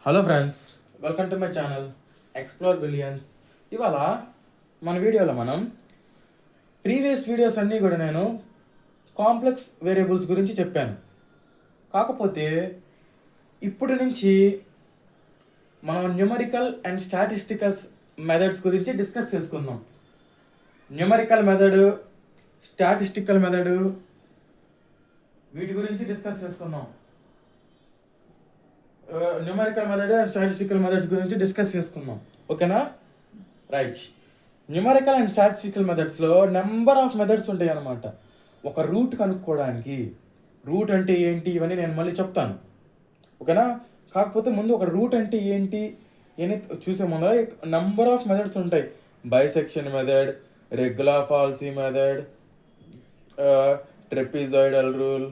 Hello friends, welcome to my channel explore billions. ఇవాళ మన వీడియోలో మనం ప్రీవియస్ వీడియోస్ అన్నీ కూడా నేను కాంప్లెక్స్ వేరియబుల్స్ గురించి చెప్పాను. కాకపోతే ఇప్పటి నుంచి మనం న్యూమరికల్ అండ్ స్టాటిస్టికల్స్ మెథడ్స్ గురించి డిస్కస్ చేసుకుందాం. న్యూమరికల్ మెథడ్, స్టాటిస్టికల్ మెథడ్, వీటి గురించి డిస్కస్ చేసుకుందాం. Numerical method and statistical methods గురించి డిస్కస్ చేసుకుందాం. ఓకేనా? రైట్. న్యూమరికల్ అండ్ స్టాటిస్టికల్ మెథడ్స్లో నెంబర్ ఆఫ్ మెథడ్స్ ఉంటాయి అన్నమాట. ఒక రూట్ కనుక్కోవడానికి రూట్ అంటే ఏంటి ఇవన్నీ నేను మళ్ళీ చెప్తాను. ఓకేనా? కాకపోతే ముందు ఒక రూట్ అంటే ఏంటి అని చూసే ముందు నెంబర్ ఆఫ్ మెథడ్స్ ఉంటాయి. Bisection method, regular falsi method, trapezoidal rule,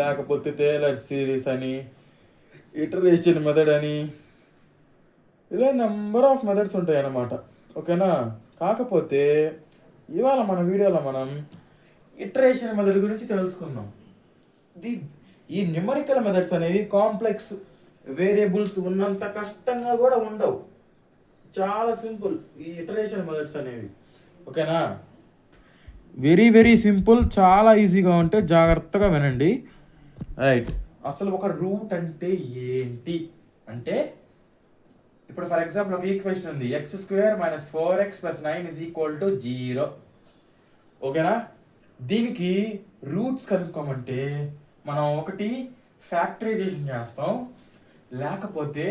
లేకపోతే టేలర్ సిరీస్ అని, ఇటరేషన్ మెథడ్ అని, ఇలా నెంబర్ ఆఫ్ మెథడ్స్ ఉంటాయి అన్నమాట. ఓకేనా? కాకపోతే ఇవాళ మన వీడియోలో మనం ఇటరేషన్ మెథడ్ గురించి తెలుసుకుందాం. ఈ న్యూమరికల్ మెథడ్స్ అనేవి కాంప్లెక్స్ వేరియబుల్స్ ఉన్నంత కష్టంగా కూడా ఉండవు. చాలా సింపుల్ ఈ ఇటరేషన్ మెథడ్స్ అనేవి. ఓకేనా? వెరీ వెరీ సింపుల్, చాలా ఈజీగా ఉంటే జాగ్రత్తగా వినండి. రైట్. అసలు ఒక రూట్ అంటే ఏంటి అంటే, ఇప్పుడు ఫర్ ఎగ్జాంపుల్ ఒక ఈక్వేషన్ ఉంది, x² - 4x + 9 = 0. ఓకేనా? దీనికి రూట్స్ కనుక్కోమంటే మనం ఒకటి ఫ్యాక్టరైజేషన్ చేస్తాం, లేకపోతే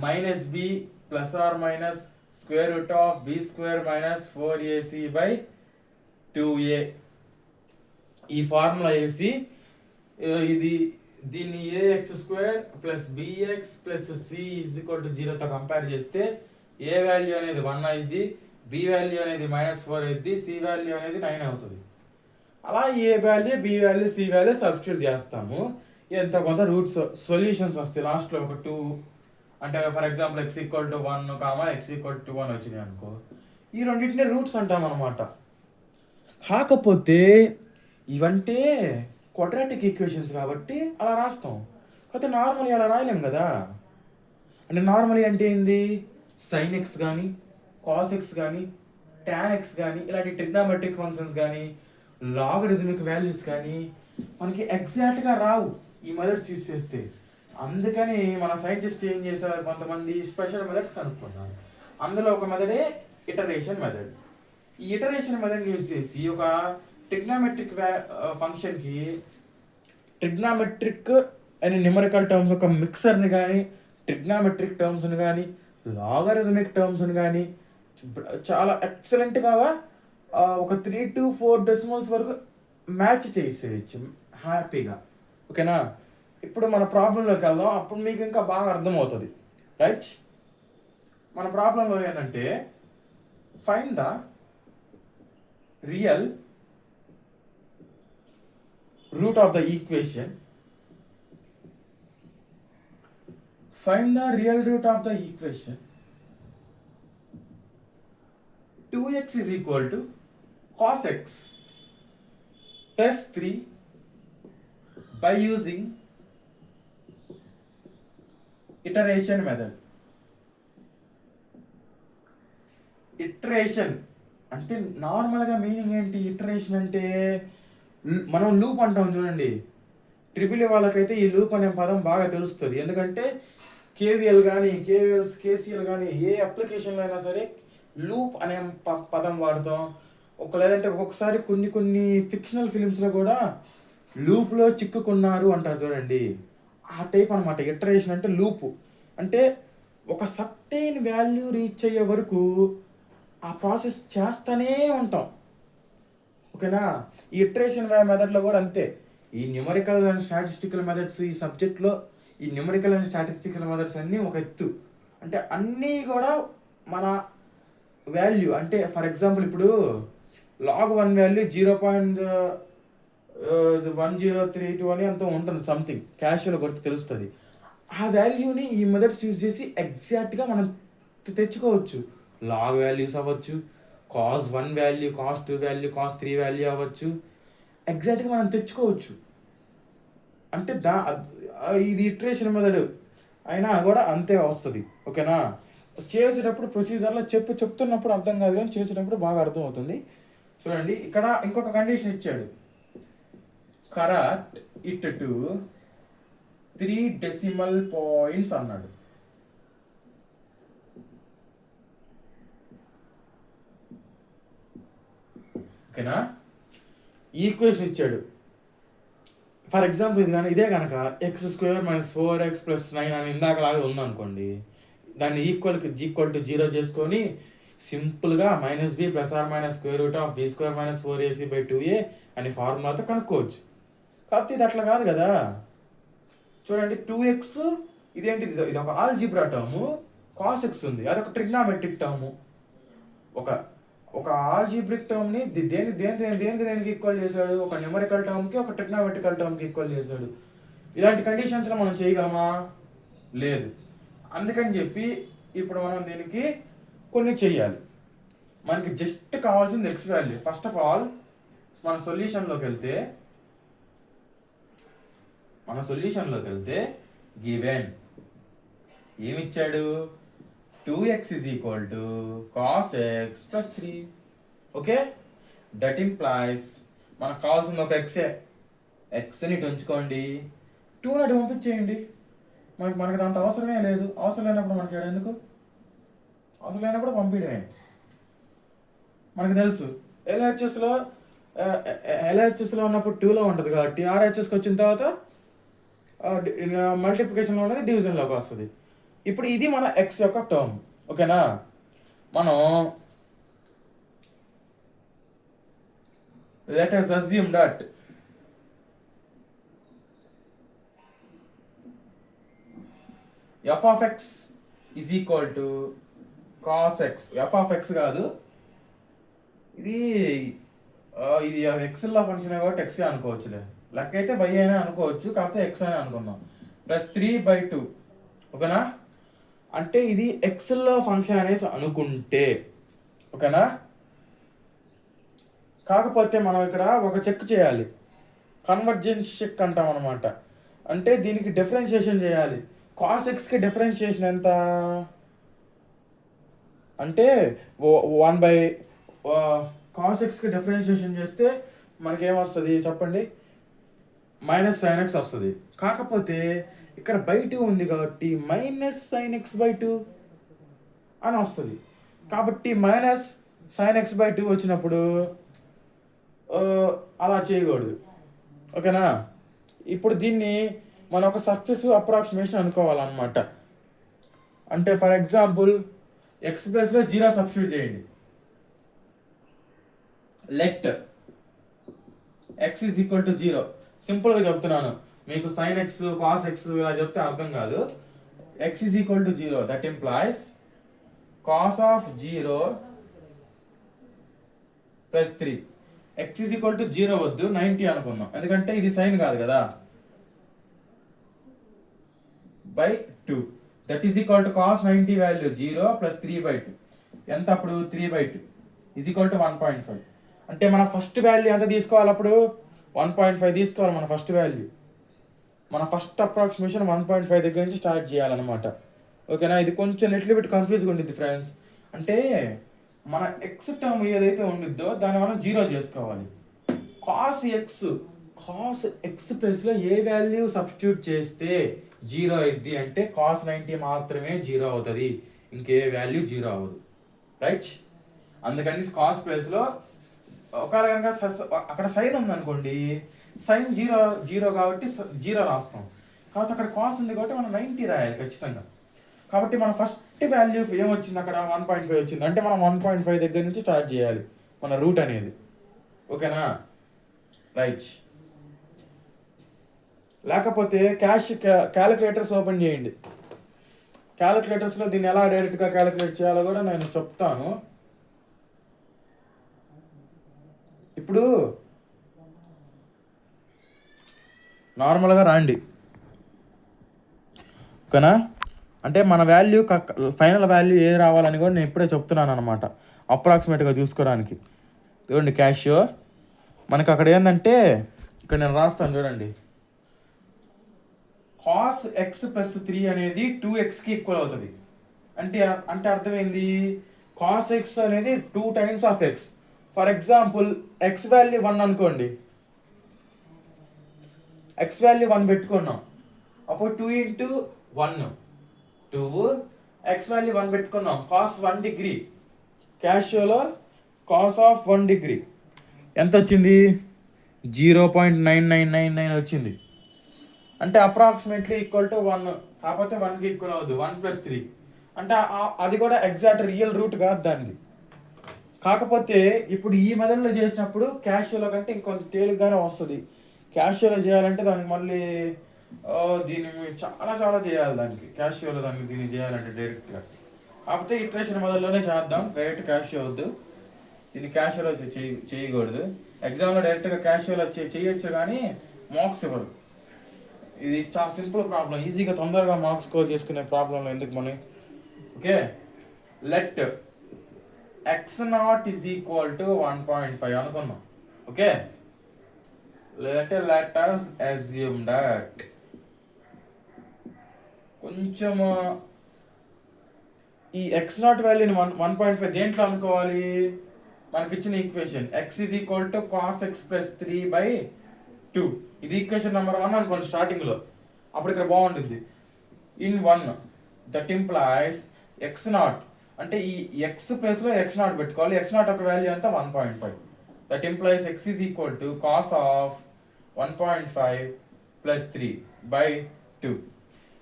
-b ± √b² - 4ac/2a ఈ ఫార్ములా వేసి దీన్ని ax² + bx + c = 0తో కంపేర్ చేస్తే ఏ వాల్యూ అనేది 1 అయింది, బి వాల్యూ అనేది -4 అయింది, సి వాల్యూ అనేది 9 అవుతుంది. అలా A value, B value, C value substitute చేస్తాము. ఎంత కొంత రూట్స్ సొల్యూషన్స్ వస్తాయి లాస్ట్లో. ఒక 2 అంటే ఫర్ ఎగ్జాంపుల్ x = 1, x = 1 వచ్చినాయి అనుకో, ఈ రెండింటిని రూట్స్ అంటాం అన్నమాట. కాకపోతే ఇవంటే క్వాడ్రాటిక్ ఈక్వేషన్స్ కాబట్టి అలా రాస్తాం. కాకపోతే నార్మల్లీ అలా రాయలేం కదా. అంటే నార్మల్లీ అంటే ఏంది, సైన్ ఎక్స్ కానీ, కాస్ ఎక్స్ కానీ, టాన్ ఎక్స్ కానీ, ఇలాంటి ట్రిగ్నామెట్రిక్ ఫంక్షన్స్ కానీ, లాగరిథమిక్ వాల్యూస్ కానీ మనకి ఎగ్జాక్ట్గా రావు ఈ మెథడ్స్ యూస్ చేస్తే. అందుకని మన సైంటిస్ట్ ఏం చేశారు, కొంతమంది స్పెషల్ మెథడ్స్ కనుక్కున్నారు. అందులో ఒక మెథడే ఇటరేషన్ మెథడ్. ఈ ఇటరేషన్ మెథడ్ యూజ్ చేసి ఒక ట్రిగ్నామెట్రిక్ ఫంక్షన్కి ట్రిగ్నామెట్రిక్ అండ్ న్యూమరికల్ టర్మ్స్ ఒక మిక్సర్ని కానీ, ట్రిగ్నామెట్రిక్ టర్మ్స్ని కానీ, లాగరిథమిక్ టర్మ్స్ని కానీ చాలా ఎక్సలెంట్గా ఒక 3 to 4 డెసిమల్స్ వరకు మ్యాచ్ చేసేయచ్చు హ్యాపీగా. ఓకేనా? ఇప్పుడు మన ప్రాబ్లంలోకి వెళ్దాం, అప్పుడు మీకు ఇంకా బాగా అర్థమవుతుంది. రైట్. మన ప్రాబ్లంలో ఏంటంటే, find the real root of the equation. Find the real root of the equation 2x = cos x + 3 by using iteration method. Iteration అంటే నార్మల్గా మీనింగ్ ఏంటి? ఇటరేషన్ అంటే మనం లూప్ అంటాం చూడండి. ట్రిపుల్ వాళ్ళకైతే ఈ లూప్ అనే పదం బాగా తెలుస్తుంది. ఎందుకంటే కేవీఎల్ కానీ, కేసీఎల్ కానీ ఏ అప్లికేషన్లో అయినా సరే లూప్ అనే పదం వాడతాం. లేదంటే ఒక్కొక్కసారి కొన్ని ఫిక్షనల్ ఫిలిమ్స్లో కూడా లూప్లో చిక్కుకున్నారు అంటారు చూడండి. ఆ టైప్ అనమాట ఇటరేషన్ అంటే. లూపు అంటే ఒక సర్టెయిన్ వాల్యూ రీచ్ అయ్యే వరకు ఆ ప్రాసెస్ చేస్తూనే ఉంటాం. ఓకేనా? ఈ ఇటరేషన్ మెథడ్లో కూడా అంతే. ఈ న్యూమరికల్ అండ్ స్టాటిస్టికల్ మెథడ్స్ ఈ సబ్జెక్ట్లో ఈ న్యూమరికల్ అండ్ స్టాటిస్టికల్ మెథడ్స్ అన్నీ ఒక ఎత్తు. అంటే అన్నీ కూడా మన వాల్యూ అంటే ఫర్ ఎగ్జాంపుల్ ఇప్పుడు log1 వాల్యూ 0.1032 అని అంత ఉంటుంది, సంథింగ్ క్యాషువల్ కొడితే తెలుస్తుంది. ఆ వాల్యూని ఈ మెథడ్స్ యూజ్ చేసి ఎగ్జాక్ట్గా మనం తెచ్చుకోవచ్చు. లాగ్ వాల్యూస్ అవ్వచ్చు, cos 1 value, cos 2 value, cos 3 value అవ్వచ్చు, ఎగ్జాక్ట్గా మనం తెచ్చుకోవచ్చు. అంటే ఇది ఇటరేషన్ మెథడ్. అయినా కూడా అంతే వస్తుంది. ఓకేనా? చేసేటప్పుడు ప్రొసీజర్లో చెప్తున్నప్పుడు అర్థం కాదు, కానీ చేసేటప్పుడు బాగా అర్థమవుతుంది. చూడండి, ఇక్కడ ఇంకొక కండిషన్ ఇచ్చాడు. Correct it to 3 decimal points అన్నాడు. ఓకేనా? ఈక్వేషన్ ఇచ్చాడు. ఫర్ ఎగ్జాంపుల్ ఇదే కనుక x² - 4x + 9 అని ఇందాకలాగా ఉందనుకోండి, దాన్ని ఈక్వల్ టు 0 చేసుకొని సింపుల్గా -b ± √b² - 4ac/2a అని ఫార్ములాతో కనుక్కోవచ్చు. కాకపోతే ఇది అట్లా కాదు కదా. చూడండి, 2x ఇదేంటిది, ఇది ఒక ఆల్జీబ్రా టర్ము. cos x ఉంది, అదొక ట్రిగ్నామెట్రిక్ టర్ము. ఒక ఆల్జీబ్రిక్ టర్మ్ని దేనికి ఈక్వల్ చేశాడు? ఒక న్యూమరికల్ టర్మ్కి, ఒక ట్రిగ్నామెట్రికల్ టర్మ్కి ఈక్వల్ చేశాడు. ఇలాంటి కండిషన్స్లో మనం చేయగలమా? లేదు. అందుకని చెప్పి ఇప్పుడు మనం దీనికి కొన్ని చెయ్యాలి. మనకి జస్ట్ కావాల్సింది x value. First of all మన సొల్యూషన్లోకి వెళ్తే గివెన్ ఏమిచ్చాడు? 2x = cos x + 3. Okay, that implies మనకు కావాల్సింది ఒక ఎక్స్ని ఇటు ఉంచుకోండి, 2 అటు పంపించేయండి. మనకి దాంతో అవసరమే లేదు. అవసరం లేనప్పుడు మనకి ఎందుకు? అవసరం లేనప్పుడు పంపించడమే. మనకు తెలుసు LHSలో ఉన్నప్పుడు 2లో ఉంటుంది కాబట్టి RHSకి వచ్చిన తర్వాత మల్టిప్లికేషన్లో ఉన్నది డివిజన్లోకి వస్తుంది. ఇప్పుడు ఇది మన x యొక్క టర్మ్. ఓకేనా? మనం let us assume that f of x is equal to cos x. f of x కాదు, ఇది ఎక్స్లో ఫంక్షన్ కాబట్టి x అనుకోవచ్చులే. లెక్క అయితే y అయినా అనుకోవచ్చు, కాకపోతే x అని అనుకుందాం. +3/2. ఓకేనా? అంటే ఇది ఎక్స్లో ఫంక్షన్ అనేసి అనుకుంటే, ఓకేనా? కాకపోతే మనం ఇక్కడ ఒక చెక్ చేయాలి. కన్వర్జెన్స్ చెక్ అంటాం అనమాట. అంటే దీనికి డిఫరెన్షియేషన్ చేయాలి. cos xకి డిఫరెన్షియేషన్ ఎంత అంటే cos xకి డిఫరెన్షియేషన్ చేస్తే మనకేమొస్తుంది చెప్పండి? -sin x వస్తుంది. కాకపోతే ఇక్కడ /2 ఉంది కాబట్టి -sin x/2 అని వస్తుంది. కాబట్టి -sin x/2 వచ్చినప్పుడు అలా చేయకూడదు. ఓకేనా? ఇప్పుడు దీన్ని మనం ఒక సక్సెసివ్ అప్రాక్సిమేషన్ అనుకోవాలన్నమాట. అంటే ఫర్ ఎగ్జాంపుల్ x ప్లస్లో 0 సబ్స్టిట్యూట్ చేయండి. Let x = 0. సింపుల్గా చెప్తున్నాను, మీకు sin x cos x ఇలా చెప్తే అర్థం కాదు. x = 0, that implies cos of 0 + 3. x = 0 వద్దు, 90 అనుకున్నాం, ఎందుకంటే ఇది సైన్ కాదు కదా. /2, that is equal to cos 90 value 0 + 3/2. ఎంత అప్పుడు? 3/2 = 1.5. అంటే మన ఫస్ట్ వాల్యూ ఎంత తీసుకోవాలి అప్పుడు? 1.5 తీసుకోవాలి మన ఫస్ట్ వాల్యూ. మన ఫస్ట్ అప్రాక్సిమేషన్ 1.5 దగ్గర నుంచి స్టార్ట్ చేయాలన్నమాట. ఓకేనా? ఇది కొంచెం లిటిల్ బిట్ కన్ఫ్యూజ్గా ఉండిద్ది ఫ్రెండ్స్. అంటే మన ఎక్స్ టర్మ్ ఏదైతే ఉండిద్దో దాన్ని మనం 0 చేసుకోవాలి. cos x ప్లేస్లో ఏ వాల్యూ సబ్స్టిట్యూట్ చేస్తే 0 అయింది అంటే cos 90 మాత్రమే 0 అవుతుంది, ఇంకే వాల్యూ 0 అవ్వదు. రైట్? అందుకని cos ప్లేస్లో ఒకవేళ కనుక అక్కడ సైన్ ఉందనుకోండి, సైన్ 0 కాబట్టి 0 రాస్తాం. కాబట్టి అక్కడ cos ఉంది కాబట్టి మనం 90 రాయాలి ఖచ్చితంగా. కాబట్టి మన ఫస్ట్ వాల్యూ ఏమొచ్చింది అక్కడ? 1.5 వచ్చింది. అంటే మనం 1.5 దగ్గర నుంచి స్టార్ట్ చేయాలి మన రూట్ అనేది. ఓకేనా? రైట్. లేకపోతే క్యాలిక్యులేటర్స్ ఓపెన్ చేయండి. క్యాలిక్యులేటర్స్లో దీన్ని ఎలా డైరెక్ట్గా క్యాలిక్యులేట్ చేయాలో కూడా నేను చెప్తాను. ఇప్పుడు నార్మల్గా రాండి. ఓకేనా? అంటే మన వాల్యూ ఫైనల్ వాల్యూ ఏది రావాలని కూడా నేను ఇప్పుడే చెప్తున్నాను అనమాట, అప్రాక్సిమేట్గా చూసుకోవడానికి. చూడండి, క్యాషియో మనకు అక్కడ ఏంటంటే, ఇక్కడ నేను రాస్తాను చూడండి, కాస్ ఎక్స్ ప్లస్ 3 అనేది 2xకి ఈక్వల్ అవుతుంది. అంటే అంటే అర్థమైంది, కాస్ ఎక్స్ అనేది 2 times of X. For example X value 1 అనుకోండి, ఎక్స్ వాల్యూ 1 పెట్టుకున్నాం, అప్పుడు 2 ఇంటూ 1 2, ఎక్స్ వాల్యూ 1 పెట్టుకున్నాం, కాస్ 1 డిగ్రీ, క్యాషియోలో కాస్ ఆఫ్ 1 డిగ్రీ ఎంత వచ్చింది, 0.9999 వచ్చింది. అంటే అప్రాక్సిమేట్లీ ఈక్వల్ టు 1, కాకపోతే 1కి ఈక్వల్ అవ్వదు, 1 + 3 అంటే అది కూడా ఎగ్జాక్ట్ రియల్ రూట్ కాదు దాన్ని. కాకపోతే ఇప్పుడు ఈ మెథడ్లో చేసినప్పుడు క్యాషియోలో కంటే ఇంకొంచెం తేలిగ్గానే వస్తుంది. క్యాషియోలో చేయాలంటే దానికి మళ్ళీ దీన్ని చాలా చాలా చేయాలి, దానికి క్యాషియోలో దానికి దీన్ని చేయాలంటే డైరెక్ట్గా. కాకపోతే ఇటరేషన్ మొదల్లోనే చేద్దాం, డైరెక్ట్ క్యాషియో వద్దు, దీన్ని క్యాషియోలో చేయకూడదు. ఎగ్జామ్లో డైరెక్ట్గా క్యాషియోలో చేయొచ్చు కానీ మార్క్స్ ఇవ్వరు. ఇది చాలా సింపుల్ ప్రాబ్లం, ఈజీగా తొందరగా మార్క్స్ స్కోర్ చేసుకునే ప్రాబ్లంలో ఎందుకు మనం. ఓకే, లెట్ x0 = 1.5 అనుకున్నాం. Okay, let us assume that కొంచెం ఈ x0 వాల్యూని 1.5 దేంట్లో అనుకోవాలి, మనకి ఇచ్చిన ఈక్వేషన్ x = cos x + 3/2, ఇది ఈక్వేషన్ నెంబర్ 1 అనుకోండి స్టార్టింగ్లో. అప్పుడు ఇక్కడ బాగుంటుంది, ఇన్ 1 దట్ ఇంప్లాయిస్ x0 అంటే ఈ x ప్లేస్లో x0 పెట్టుకోవాలి. x0 ఒక వాల్యూ అంతా 1.5, that implies x = cos of 1.5 + 3/2.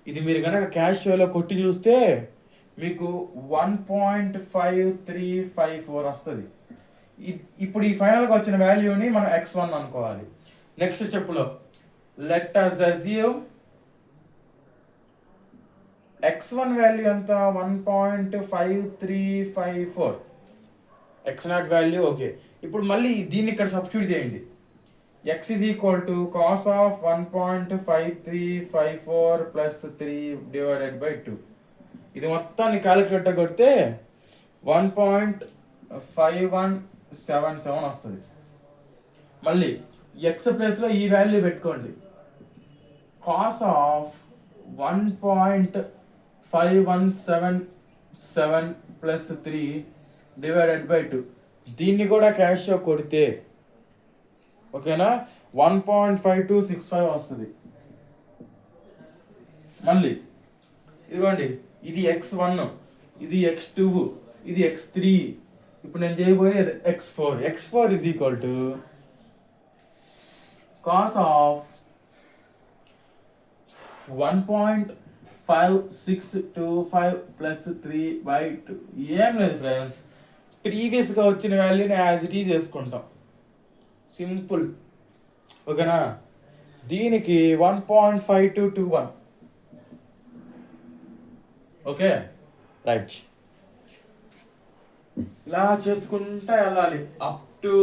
ఇది మీరు కనుక క్యాషియోలో కొట్టి చూస్తే మీకు 1.5354 వస్తుంది. ఇప్పుడు ఈ ఫైనల్గా వచ్చిన వాల్యూని మనం x1 అనుకోవాలి. నెక్స్ట్ స్టెప్లో let us assume x1 value ఎంత, 1.5354, x0 వాల్యూ. ఓకే, ఇప్పుడు మళ్ళీ దీన్ని ఇక్కడ సబ్స్టిట్యూట్ చేయండి, x = cos ఆఫ్ 1.5354 + 3/2. ఇది మొత్తాన్ని క్యాలిక్యులేటర్ కొడితే 1.5177 వస్తుంది. మళ్ళీ ఎక్స్ ప్లేస్లో ఈ వాల్యూ పెట్టుకోండి, cos ఆఫ్ 1.5177 + 3/2. దీన్ని కూడా క్యాషియో కొడితే ఓకేనా 1.5265 వస్తుంది. మళ్ళీ ఇదిగోండి, ఇది x1, ఇది x2, ఇది x3. ఇప్పుడు నేను చేయబోయేది x4. x4 = cos of 1.5625 + 3/2. ఏం లేదు ఫ్రెండ్స్, ప్రీవియస్గా వచ్చిన వాల్యూని యాజ్ ఇట్ ఈజ్ చేసుకుంటాం, సింపుల్. ఓకేనా, దీనికి 1.5221. ఓకే రైట్, ఇలా చేసుకుంటా వెళ్ళాలి up to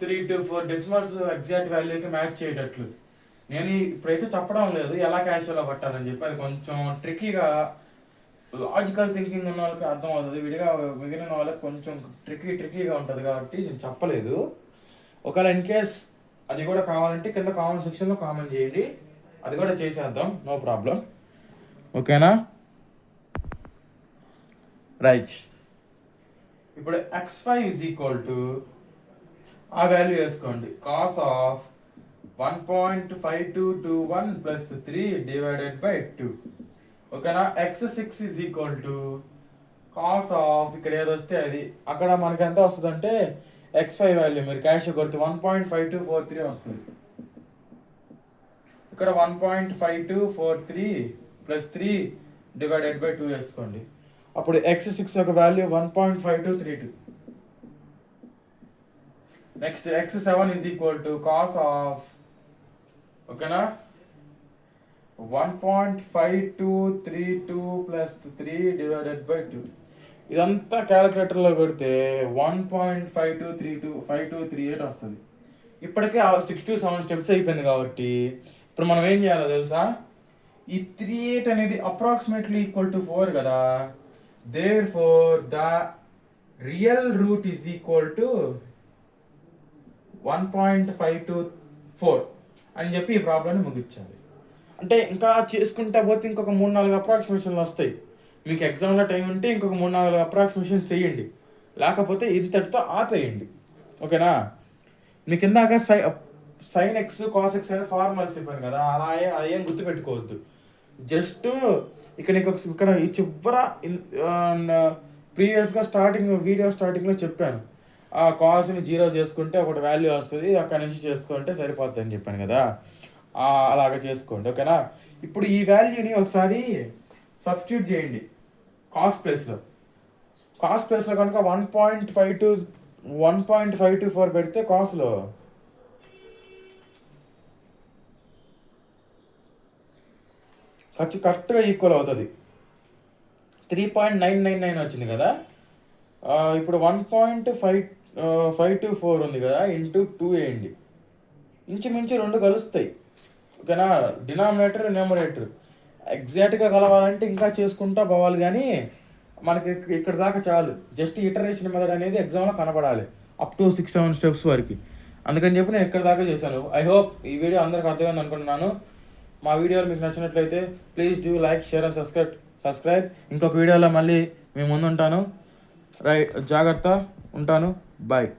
3 to 4 decimals exact వాల్యూకి మ్యాచ్ చేసేటట్లు. నేను ఇప్పుడైతే చెప్పడం లేదు ఎలా క్యాషియోలో పట్టాలని చెప్పి, అది కొంచెం ట్రిక్కీగా, లాజికల్ థింకింగ్ ఉన్న వాళ్ళకి అర్థం అవుతుంది, విడిగా మిగిలిన వాళ్ళకి కొంచెం ట్రిక్కీగా ఉంటుంది కాబట్టి నేను చెప్పలేదు. ఒకవేళ ఇన్ కేస్ అది కూడా కావాలంటే కింద కామెంట్ సెక్షన్లో కామెంట్ చేయండి, అది కూడా చేసేద్దాం, నో ప్రాబ్లం. ఓకేనా రైట్, ఇప్పుడు x5 = ఆ వాల్యూ వేసుకోండి, cos ఆఫ్ 1.5221 + 3/2. ఓకేనా, x6 = cos ఆఫ్, ఇక్కడ ఏది వస్తే అది, అక్కడ మనకి ఎంత వస్తుంది అంటే x5 వాల్యూ మీరు క్యాష్ కొడితే 1.5243 వస్తుంది. ఇక్కడ 1.5243 + 3/2 వేసుకోండి, అప్పుడు x6 ఒక value 1.5232. Next x7 = cos of, ఓకేనా, 1.5232 + 3/2. ఇదంతా క్యాలిక్యులేటర్లో కొడితే 1.5238 వస్తుంది. ఇప్పటికే 6 to 7 స్టెప్స్ అయిపోయింది కాబట్టి ఇప్పుడు మనం ఏం చేయాలో తెలుసా, ఈ 38 అనేది అప్రాక్సిమేట్లీ ఈక్వల్ టు 4 కదా, therefore the real root is equal to 1.524 అని చెప్పి ఈ ప్రాబ్లమ్ని ముగించాలి. అంటే ఇంకా చేసుకుంటా పోతే ఇంకొక 3-4 అప్రాక్సిమేషన్లు వస్తాయి. మీకు ఎగ్జామ్లో టైం ఉంటే ఇంకొక 3-4 అప్రాక్సిమేషన్స్ చేయండి, లేకపోతే ఇంతటితో ఆపేయండి. ఓకేనా? మీకు ఇందాక సైన్ ఎక్స్ కాస్ ఎక్స్ అనే ఫార్ములాస్ చెప్పాను కదా, అలా అదేం గుర్తుపెట్టుకోవద్దు. జస్ట్ ఇక్కడ నీకు ఇక్కడ ఈ చివర ప్రీవియస్గా వీడియో స్టార్టింగ్లో చెప్పాను, ఆ కాస్ని 0 చేసుకుంటే ఒకటి వాల్యూ వస్తుంది, అక్కడి నుంచి చేసుకుంటే సరిపోతుంది అని చెప్పాను కదా, అలాగ చేసుకోండి. ఓకేనా? ఇప్పుడు ఈ వాల్యూని ఒకసారి సబ్స్టిట్యూట్ చేయండి కాస్ ప్లేస్లో కనుక 1.524 పెడితే కాస్లో కరెక్ట్గా ఈక్వల్ అవుతుంది. 3.999 వచ్చింది కదా, ఇప్పుడు 1.524 ఉంది కదా, ఇంటూ 2 వేయండి. ఇంచుమించు 2 కలుస్తాయి. ఓకేనా? డినామినేటర్ న్యూమరేటర్ ఎగ్జాక్ట్గా కలవాలంటే ఇంకా చేసుకుంటా పోవాలి, కానీ మనకి ఇక్కడ దాకా చాలు. జస్ట్ ఇటరేషన్ మెథడ్ అనేది ఎగ్జామ్లో కనపడాలి అప్ టు 6-7 స్టెప్స్ వరకు. అందుకని చెప్పి నేను ఇక్కడ దాకా చేశాను. ఐ హోప్ ఈ వీడియో అందరికి అర్థమైంది అనుకుంటున్నాను. మా వీడియోలు మీకు నచ్చినట్లయితే please do like, share and subscribe. ఇంకొక వీడియోలో మళ్ళీ మీ ముందు ఉంటాను. రైట్, జాగ్రత్త, ఉంటాను. బాయ్.